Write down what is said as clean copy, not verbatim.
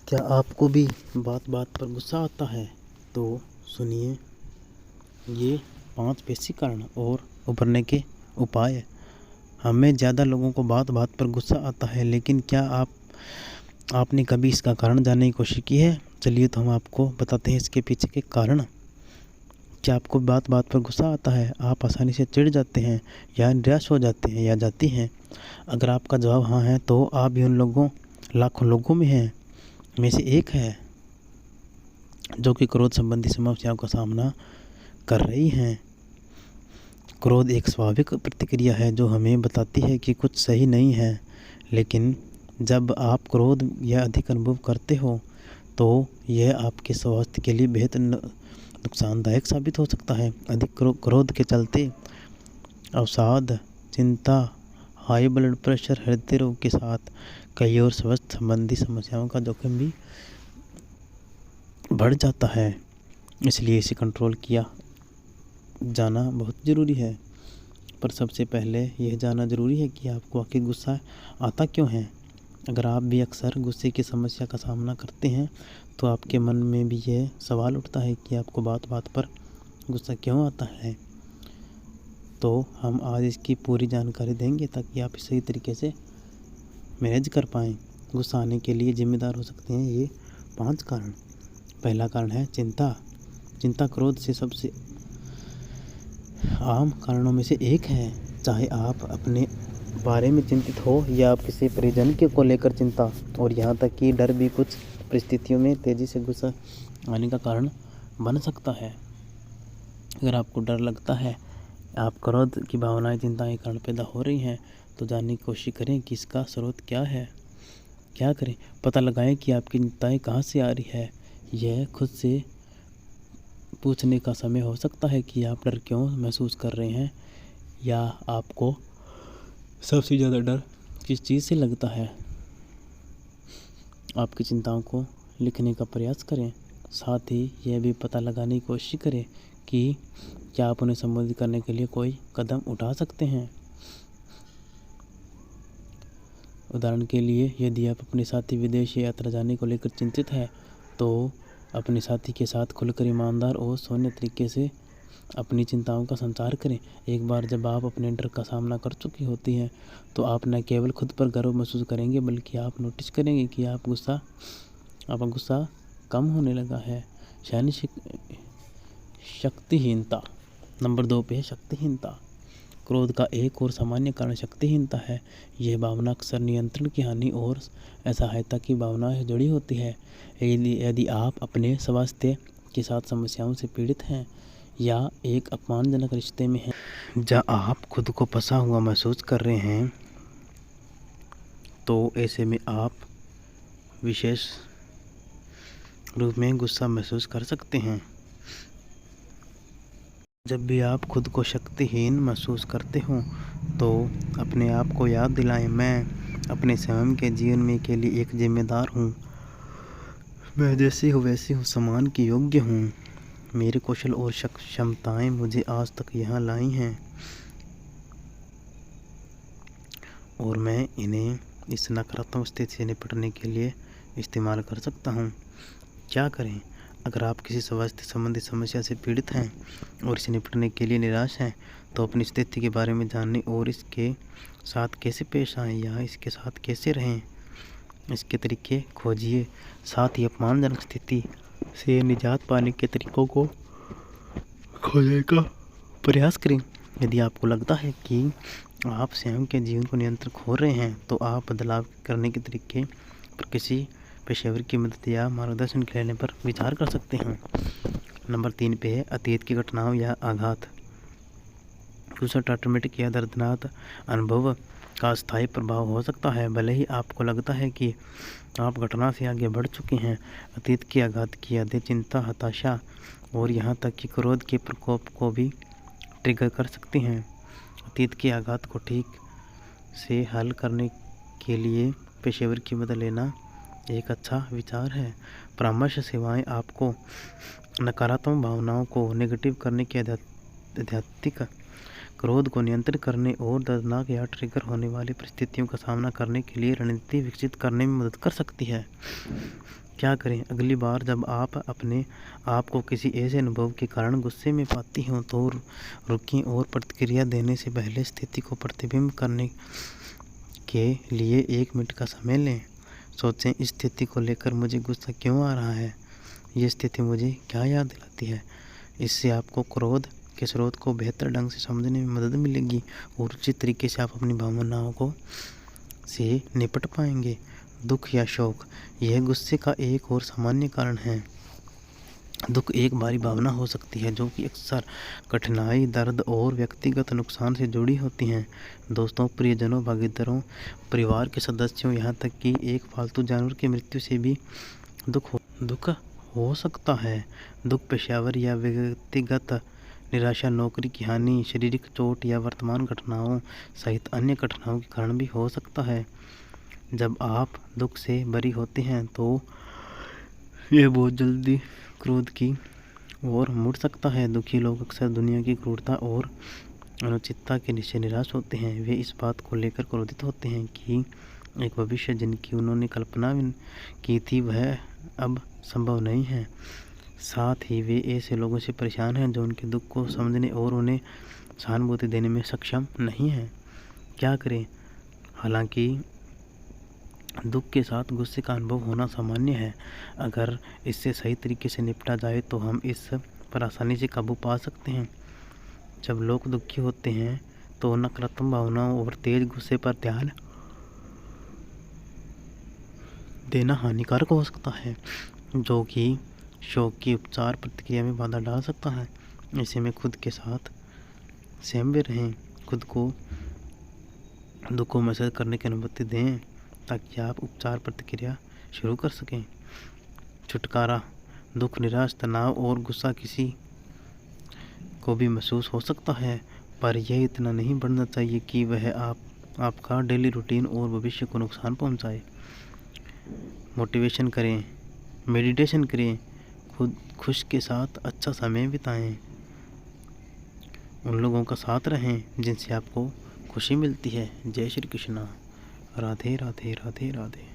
क्या आपको भी बात बात पर गुस्सा आता है? तो सुनिए ये 5 बेसिक कारण और उभरने के उपाय। हमें ज़्यादा लोगों को बात बात पर गुस्सा आता है, लेकिन क्या आपने कभी इसका कारण जानने की कोशिश की है? चलिए तो हम आपको बताते हैं इसके पीछे के कारण। क्या आपको बात बात पर गुस्सा आता है? आप आसानी से चिढ़ जाते हैं या निराश हो जाते हैं या जाती हैं? अगर आपका जवाब हाँ है तो आप भी उन लाखों लोगों में से एक है जो कि क्रोध संबंधी समस्याओं का सामना कर रही हैं। क्रोध एक स्वाभाविक प्रतिक्रिया है जो हमें बताती है कि कुछ सही नहीं है, लेकिन जब आप क्रोध या अधिक अनुभव करते हो तो यह आपके स्वास्थ्य के लिए बेहद नुकसानदायक साबित हो सकता है। अधिक क्रोध के चलते अवसाद, चिंता, हाई ब्लड प्रेशर, हृदय रोग के साथ कई और स्वास्थ्य संबंधी समस्याओं का जोखिम भी बढ़ जाता है। इसलिए इसे कंट्रोल किया जाना बहुत ज़रूरी है। पर सबसे पहले यह जानना ज़रूरी है कि आपको आखिर गुस्सा आता क्यों है। अगर आप भी अक्सर गुस्से की समस्या का सामना करते हैं तो आपके मन में भी यह सवाल उठता है कि आपको बात बात पर गुस्सा क्यों आता है। तो हम आज इसकी पूरी जानकारी देंगे ताकि आप सही तरीके से मैनेज कर पाएँ। गुस्सा आने के लिए जिम्मेदार हो सकते हैं ये 5 कारण। पहला कारण है चिंता। चिंता क्रोध से सबसे आम कारणों में से एक है। चाहे आप अपने बारे में चिंतित हो या आप किसी परिजन को लेकर चिंता, और यहाँ तक कि डर भी कुछ परिस्थितियों में तेज़ी से गुस्सा आने का कारण बन सकता है। अगर आपको डर लगता है, आप क्रोध की भावनाएं, चिंताएं कारण पैदा हो रही हैं, तो जानने की कोशिश करें कि इसका स्रोत क्या है। क्या करें? पता लगाएं कि आपकी चिंताएं कहाँ से आ रही है। यह खुद से पूछने का समय हो सकता है कि आप डर क्यों महसूस कर रहे हैं, या आपको सबसे ज़्यादा डर किस चीज़ से लगता है। आपकी चिंताओं को लिखने का प्रयास करें। साथ ही यह भी पता लगाने की कोशिश करें कि क्या आप उन्हें संबोधित करने के लिए कोई कदम उठा सकते हैं। उदाहरण के लिए, यदि आप अपने साथी विदेश यात्रा जाने को लेकर चिंतित हैं, तो अपने साथी के साथ खुलकर ईमानदार और सौम्य तरीके से अपनी चिंताओं का संचार करें। एक बार जब आप अपने डर का सामना कर चुकी होती हैं तो आप न केवल खुद पर गर्व महसूस करेंगे, बल्कि आप नोटिस करेंगे कि आपका गुस्सा कम होने लगा है। शक्तिहीनता। नंबर 2 पे है शक्तिहीनता। क्रोध का एक और सामान्य कारण शक्तिहीनता है। यह भावना अक्सर नियंत्रण की हानि और असहायता की भावना से जुड़ी होती है। यदि आप अपने स्वास्थ्य के साथ समस्याओं से पीड़ित हैं या एक अपमानजनक रिश्ते में हैं, जहाँ आप खुद को फंसा हुआ महसूस कर रहे हैं, तो ऐसे में आप विशेष रूप में गुस्सा महसूस कर सकते हैं। जब भी आप खुद को शक्तिहीन महसूस करते हो तो अपने आप को याद दिलाएं, मैं अपने स्वयं के जीवन में के लिए एक जिम्मेदार हूँ। मैं जैसी हूँ वैसी हूँ, सम्मान की योग्य हूँ। मेरे कौशल और क्षमताएं मुझे आज तक यहाँ लाई हैं और मैं इन्हें इस नकारात्मक स्थिति से निपटने के लिए इस्तेमाल कर सकता हूँ। क्या करें? अगर आप किसी स्वास्थ्य संबंधी समस्या से पीड़ित हैं और इसे निपटने के लिए निराश हैं, तो अपनी स्थिति के बारे में जानने और इसके साथ कैसे पेश आएं या इसके साथ कैसे रहें, इसके तरीके खोजिए। साथ ही अपमानजनक स्थिति से निजात पाने के तरीकों को खोजने का प्रयास करें। यदि आपको लगता है कि आप स्वयं के जीवन को नियंत्रण खो रहे हैं, तो आप बदलाव करने के तरीके पर किसी पेशेवर की मदद या मार्गदर्शन लेने पर विचार कर सकते हैं। नंबर 3 पे है अतीत की घटनाओं या आघात। गुस्सा ट्रॉमेटिक या दर्दनाक अनुभव का स्थायी प्रभाव हो सकता है। भले ही आपको लगता है कि आप घटना से आगे बढ़ चुके हैं, अतीत के आघात की यादें चिंता, हताशा और यहाँ तक कि क्रोध के प्रकोप को भी ट्रिगर कर सकती हैं। अतीत के आघात को ठीक से हल करने के लिए पेशेवर की मदद लेना एक अच्छा विचार है। परामर्श सेवाएं आपको नकारात्मक भावनाओं को नेगेटिव करने के आध्यात्मिक क्रोध को नियंत्रित करने और दर्दनाक या ट्रिगर होने वाली परिस्थितियों का सामना करने के लिए रणनीति विकसित करने में मदद कर सकती है। क्या करें? अगली बार जब आप अपने आप को किसी ऐसे अनुभव के कारण गुस्से में पाती हों तो रुकें और प्रतिक्रिया देने से पहले स्थिति को प्रतिबिंब करने के लिए 1 मिनट का समय लें। सोचें, इस स्थिति को लेकर मुझे गुस्सा क्यों आ रहा है? ये स्थिति मुझे क्या याद दिलाती है? इससे आपको क्रोध के स्रोत को बेहतर ढंग से समझने में मदद मिलेगी और उचित तरीके से आप अपनी भावनाओं से निपट पाएंगे। दुख या शोक, यह गुस्से का एक और सामान्य कारण है। दुख एक भारी भावना हो सकती है जो कि अक्सर कठिनाई, दर्द और व्यक्तिगत नुकसान से जुड़ी होती हैं। दोस्तों, प्रियजनों, भागीदारों, परिवार के सदस्यों, यहाँ तक कि एक पालतू जानवर की मृत्यु से भी दुख हो सकता है। दुख पेशेवर या व्यक्तिगत निराशा, नौकरी की हानि, शारीरिक चोट या वर्तमान घटनाओं सहित अन्य घटनाओं के कारण भी हो सकता है। जब आप दुख से भरी होते हैं तो यह बहुत जल्दी क्रोध की ओर मुड़ सकता है। दुखी लोग अक्सर दुनिया की क्रूरता और अनुचितता के नीचे निराश होते हैं। वे इस बात को लेकर क्रोधित होते हैं कि एक भविष्य जिनकी उन्होंने कल्पना की थी वह अब संभव नहीं है। साथ ही वे ऐसे लोगों से परेशान हैं जो उनके दुख को समझने और उन्हें सहानुभूति देने में सक्षम नहीं हैं। क्या करें? हालांकि दुख के साथ गुस्से का अनुभव होना सामान्य है। अगर इससे सही तरीके से निपटा जाए तो हम इस पर आसानी से काबू पा सकते हैं। जब लोग दुखी होते हैं तो नकारात्मक भावनाओं और तेज गुस्से पर ध्यान देना हानिकारक हो सकता है, जो कि शोक की उपचार प्रतिक्रिया में बाधा डाल सकता है। ऐसे में खुद के साथ सहम रहें, खुद को दुख को महसूस करने की अनुमति दें ताकि आप उपचार प्रतिक्रिया शुरू कर सकें। छुटकारा, दुख, निराश, तनाव और गुस्सा किसी को भी महसूस हो सकता है, पर यह इतना नहीं बढ़ना चाहिए कि वह आपका डेली रूटीन और भविष्य को नुकसान पहुंचाए। मोटिवेशन करें, मेडिटेशन करें, खुद के साथ अच्छा समय बिताएं, उन लोगों का साथ रहें जिनसे आपको खुशी मिलती है। जय श्री कृष्णा। राधे राधे राधे राधे।